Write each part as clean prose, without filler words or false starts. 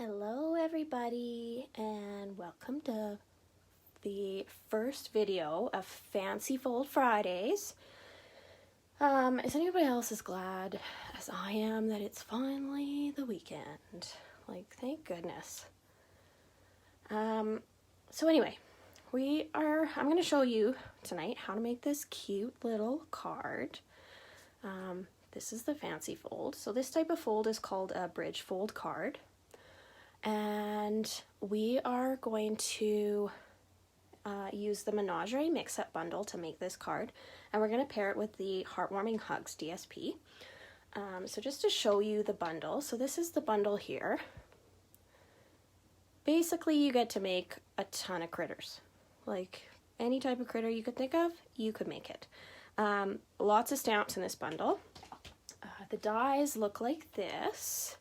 Hello everybody, and welcome to the first video of Fancy Fold Fridays. Is anybody else as glad as I am that it's finally the weekend? Like, thank goodness. So anyway, I'm going to show you tonight how to make this cute little card. This is the Fancy Fold. So this type of fold is called a bridge fold card. And we are going to use the Menagerie Mix-Up Bundle to make this card. And we're going to pair it with the Heartwarming Hugs DSP. So just to show you the bundle. So this is the bundle here. Basically, you get to make a ton of critters. Like any type of critter you could think of, you could make it. Lots of stamps in this bundle. The dies look like this.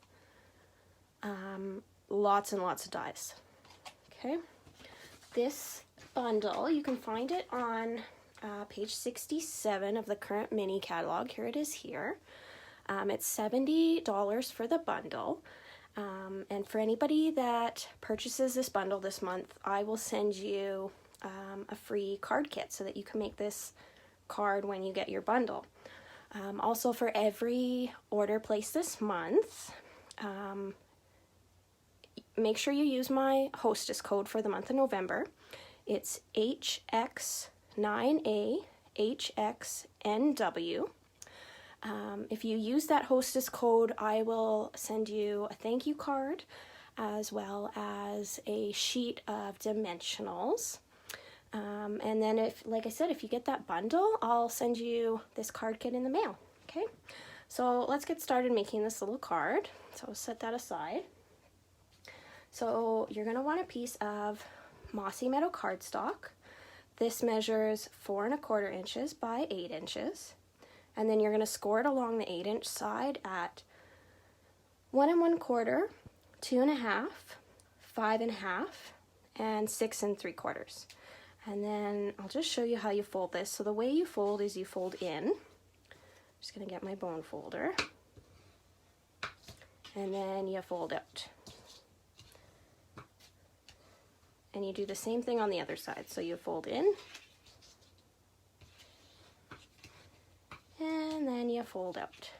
Lots and lots of dies. Okay, this bundle, you can find it on page 67 of the current mini catalog. Here it is here. It's $70 for the bundle. And for anybody that purchases this bundle this month, I will send you a free card kit so that you can make this card when you get your bundle. Also, for every order placed this month, make sure you use my hostess code for the month of November. It's HX9AHXNW. If you use that hostess code, I will send you a thank you card as well as a sheet of dimensionals. And then like I said, if you get that bundle, I'll send you this card kit in the mail. Okay, so let's get started making this little card. So I'll set that aside. So you're going to want a piece of Mossy Meadow cardstock. This measures 4 1/4 inches by 8 inches. And then you're going to score it along the 8-inch side at 1 1/4, 2 1/2, 5 1/2, and 6 3/4. And then I'll just show you how you fold this. So the way you fold is you fold in. I'm just going to get my bone folder. And then you fold out. And you do the same thing on the other side. So you fold in, and then you fold out.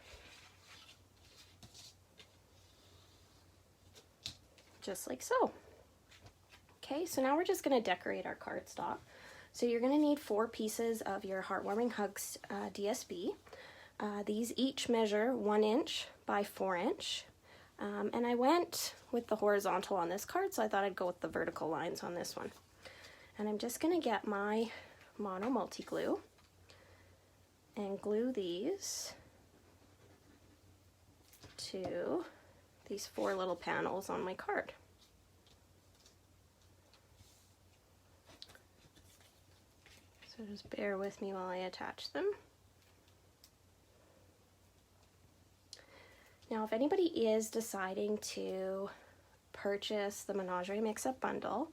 Just like so. Okay, so now we're just going to decorate our cardstock. So you're going to need 4 pieces of your Heartwarming Hugs DSP. These each measure 1 inch by 4 inch. And I went with the horizontal on this card, so I thought I'd go with the vertical lines on this one. And I'm just going to get my Mono Multi Glue and glue these to these 4 little panels on my card. So just bear with me while I attach them. Now, if anybody is deciding to purchase the Menagerie Mix-Up Bundle,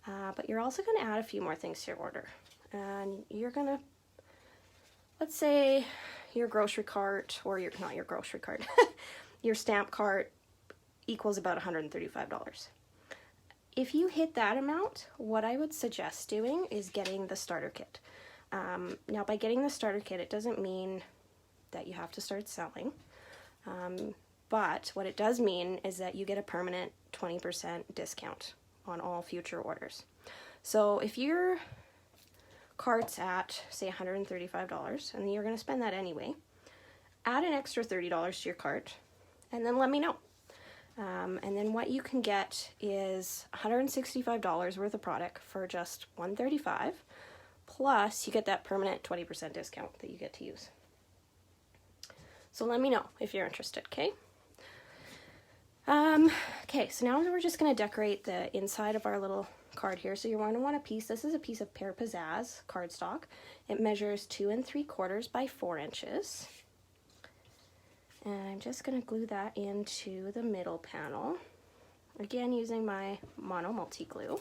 but you're also going to add a few more things to your order. And you're going to, let's say your grocery cart, or not your grocery cart, your stamp cart equals about $135. If you hit that amount, what I would suggest doing is getting the starter kit. Now, by getting the starter kit, it doesn't mean that you have to start selling. But what it does mean is that you get a permanent 20% discount on all future orders. So if your cart's at, say, $135, and you're going to spend that anyway, add an extra $30 to your cart, and then let me know. And then what you can get is $165 worth of product for just $135, plus you get that permanent 20% discount that you get to use. So let me know if you're interested, okay? Okay, so now we're just going to decorate the inside of our little card here. So you're going to want a piece. This is a piece of Pear Pizzazz cardstock. It measures 2 3/4 by 4 inches. And I'm just going to glue that into the middle panel. Again, using my Mono Multi Glue.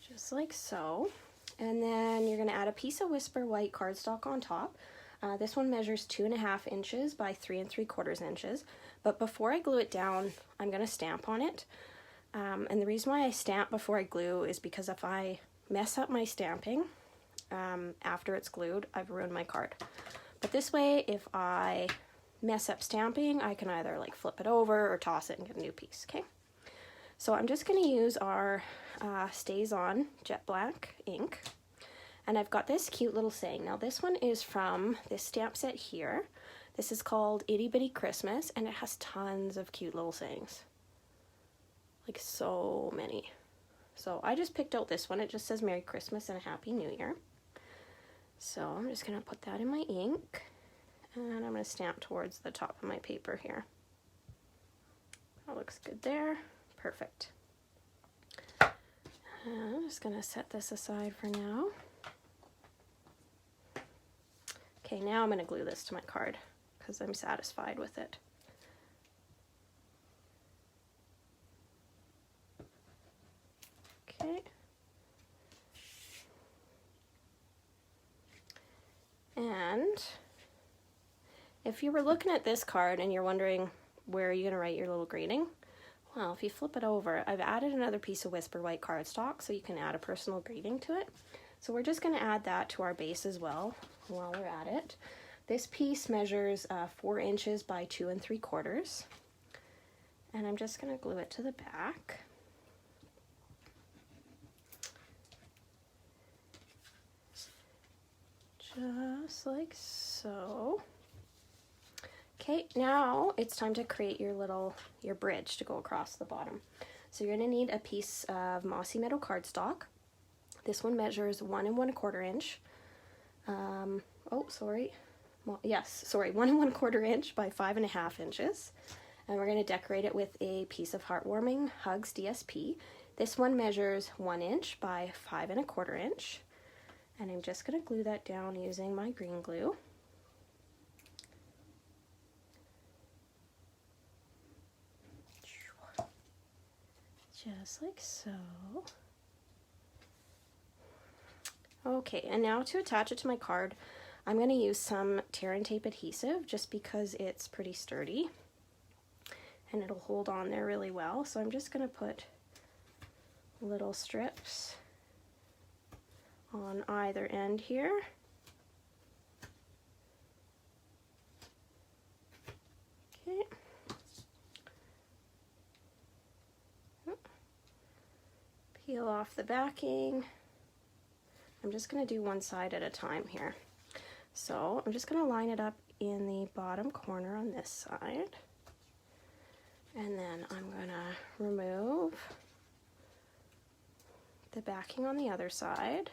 Just like so. And then you're going to add a piece of Whisper White cardstock on top. This one measures 2.5 inches by 3 3/4 inches. But before I glue it down, I'm going to stamp on it. And the reason why I stamp before I glue is because if I mess up my stamping after it's glued, I've ruined my card. But this way, if I mess up stamping, I can either like flip it over or toss it and get a new piece, okay? So I'm just going to use our StazOn Jet Black ink. And I've got this cute little saying. Now this one is from this stamp set here. This is called Itty Bitty Christmas, and it has tons of cute little sayings. Like so many. So I just picked out this one. It just says Merry Christmas and a Happy New Year. So I'm just going to put that in my ink. And I'm going to stamp towards the top of my paper here. That looks good there. Perfect. And I'm just going to set this aside for now. Okay, now I'm going to glue this to my card because I'm satisfied with it. Okay. And if you were looking at this card and you're wondering where are you going to write your little greeting, well, if you flip it over, I've added another piece of Whisper White cardstock so you can add a personal greeting to it. So we're just going to add that to our base as well while we're at it. This piece measures 4 inches by 2 3/4. And I'm just going to glue it to the back. Just like so. Okay, now it's time to create your bridge to go across the bottom. So you're going to need a piece of Mossy Meadow cardstock. This one measures 1 1/4 inch. 1 1/4 inch by 5.5 inches. And we're going to decorate it with a piece of Heartwarming Hugs DSP. This one measures 1 inch by 5 1/4 inch. And I'm just going to glue that down using my green glue. Just like so. Okay, and now to attach it to my card, I'm going to use some tear and tape adhesive just because it's pretty sturdy and it'll hold on there really well. So I'm just going to put little strips on either end here. Okay. Peel off the backing. I'm just going to do one side at a time here. So I'm just going to line it up in the bottom corner on this side. And then I'm going to remove the backing on the other side.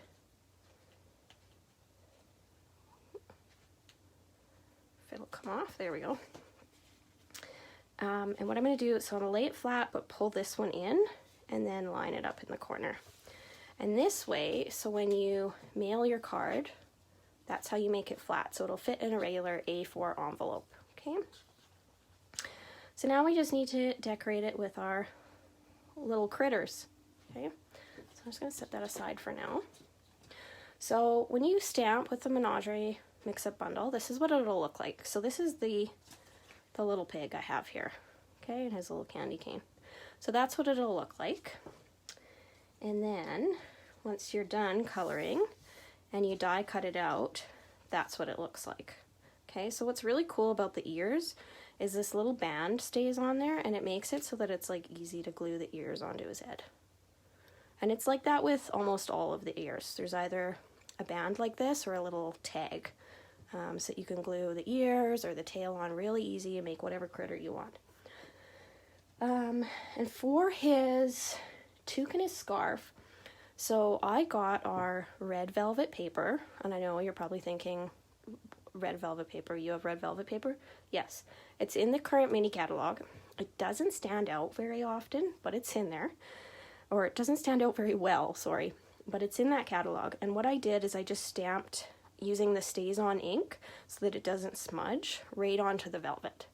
If it'll come off, there we go. And what I'm going to do, so I'm going to lay it flat but pull this one in and then line it up in the corner. And this way, so when you mail your card, that's how you make it flat. So it'll fit in a regular A4 envelope, okay? So now we just need to decorate it with our little critters, okay? So I'm just gonna set that aside for now. So when you stamp with the Menagerie mix-up bundle, this is what it'll look like. So this is the little pig I have here, okay? And his little candy cane. So that's what it'll look like. And then once you're done coloring and you die cut it out, that's what it looks like. Okay, so what's really cool about the ears is this little band stays on there and it makes it so that it's like easy to glue the ears onto his head. And it's like that with almost all of the ears. There's either a band like this or a little tag so that you can glue the ears or the tail on really easy and make whatever critter you want. And for his toque and his scarf, so I got our red velvet paper, and I know you're probably thinking, red velvet paper, you have red velvet paper? Yes, it's in the current mini catalog. It doesn't stand out very often, but it's in there. Or it doesn't stand out very well, sorry, but it's in that catalog. And what I did is I just stamped using the StazOn ink so that it doesn't smudge right onto the velvet.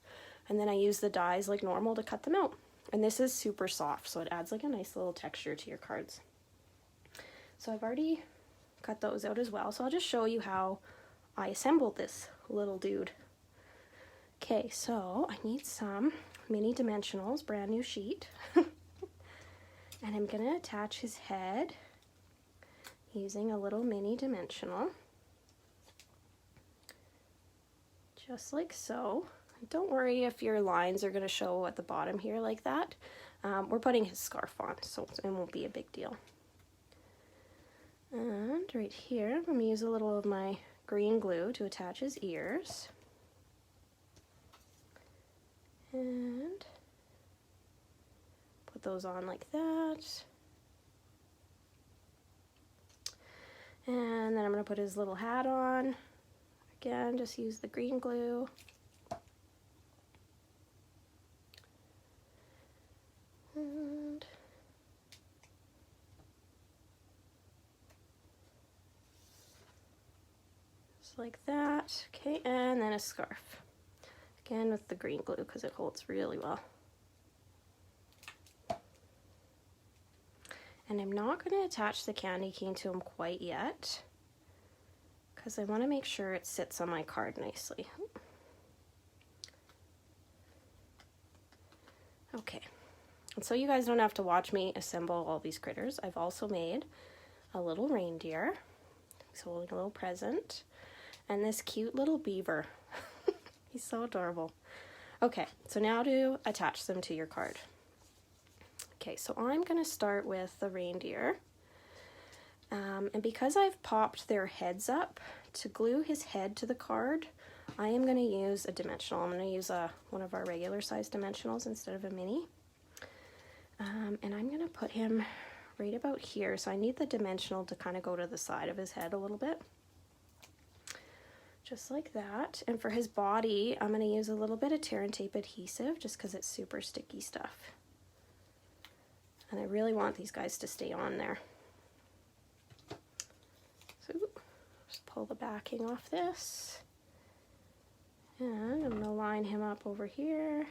And then I use the dies like normal to cut them out. And this is super soft, so it adds like a nice little texture to your cards. So I've already cut those out as well. So I'll just show you how I assembled this little dude. Okay, so I need some mini dimensionals, brand new sheet. And I'm gonna attach his head using a little mini dimensional. Just like so. Don't worry if your lines are gonna show at the bottom here like that. We're putting his scarf on, so it won't be a big deal. And right here, I'm gonna use a little of my green glue to attach his ears. And put those on like that. And then I'm going to put his little hat on. Again, just use the green glue. And just like that. Okay, and then a scarf. Again with the green glue because it holds really well. And I'm not going to attach the candy cane to him quite yet because I want to make sure it sits on my card nicely. Okay, and so you guys don't have to watch me assemble all these critters. I've also made a little reindeer. He's holding a little present. And this cute little beaver. He's so adorable. Okay, so now to attach them to your card. Okay, so I'm going to start with the reindeer. And because I've popped their heads up, to glue his head to the card, I am going to use a dimensional. I'm going to use one of our regular size dimensionals instead of a mini. And I'm going to put him right about here. So I need the dimensional to kind of go to the side of his head a little bit. Just like that. And for his body, I'm going to use a little bit of tear and tape adhesive just because it's super sticky stuff. And I really want these guys to stay on there. So just pull the backing off this. And I'm going to line him up over here.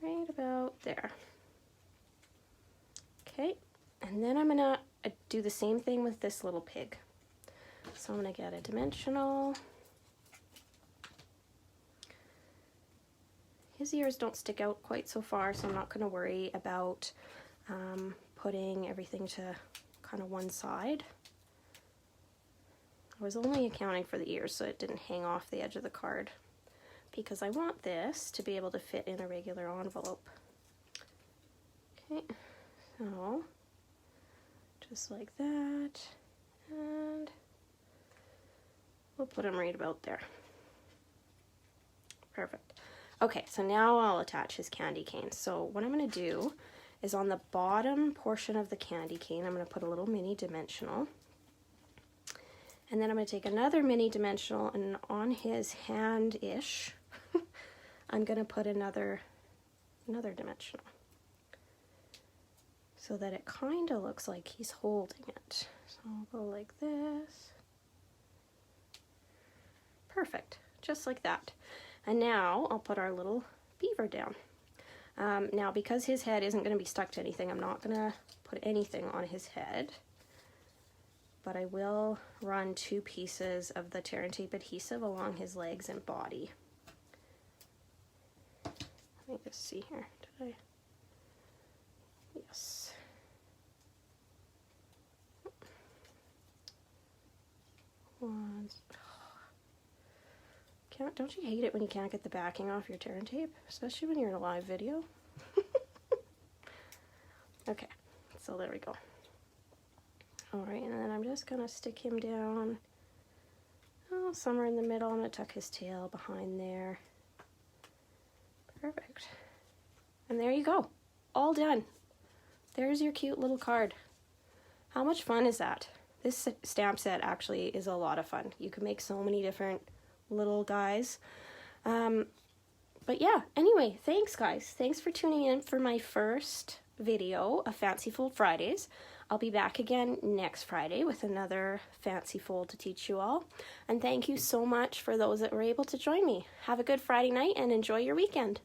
Right about there. Okay, and then I'm going to do the same thing with this little pig. So I'm going to get a dimensional. His ears don't stick out quite so far, so I'm not going to worry about putting everything to kind of one side. I was only accounting for the ears so it didn't hang off the edge of the card because I want this to be able to fit in a regular envelope. Okay, so just like that, and we'll put them right about there. Perfect. Okay, so now I'll attach his candy cane. So what I'm going to do is on the bottom portion of the candy cane, I'm going to put a little mini dimensional. And then I'm going to take another mini dimensional, and on his hand-ish, I'm going to put another dimensional. So that it kind of looks like he's holding it. So I'll go like this. Perfect, just like that. And now I'll put our little beaver down. Now because his head isn't going to be stuck to anything, I'm not going to put anything on his head. But I will run 2 pieces of the tear and tape adhesive along his legs and body. Let me just see here. Did I? Yes. Don't you hate it when you can't get the backing off your tear and tape? Especially when you're in a live video. Okay, so there we go. Alright, and then I'm just going to stick him down somewhere in the middle. I'm going to tuck his tail behind there. Perfect. And there you go. All done. There's your cute little card. How much fun is that? This stamp set actually is a lot of fun. You can make so many different little guys. But yeah, anyway, thanks guys. Thanks for tuning in for my first video of Fancy Fold Fridays. I'll be back again next Friday with another fancy fold to teach you all. And thank you so much for those that were able to join me. Have a good Friday night and enjoy your weekend.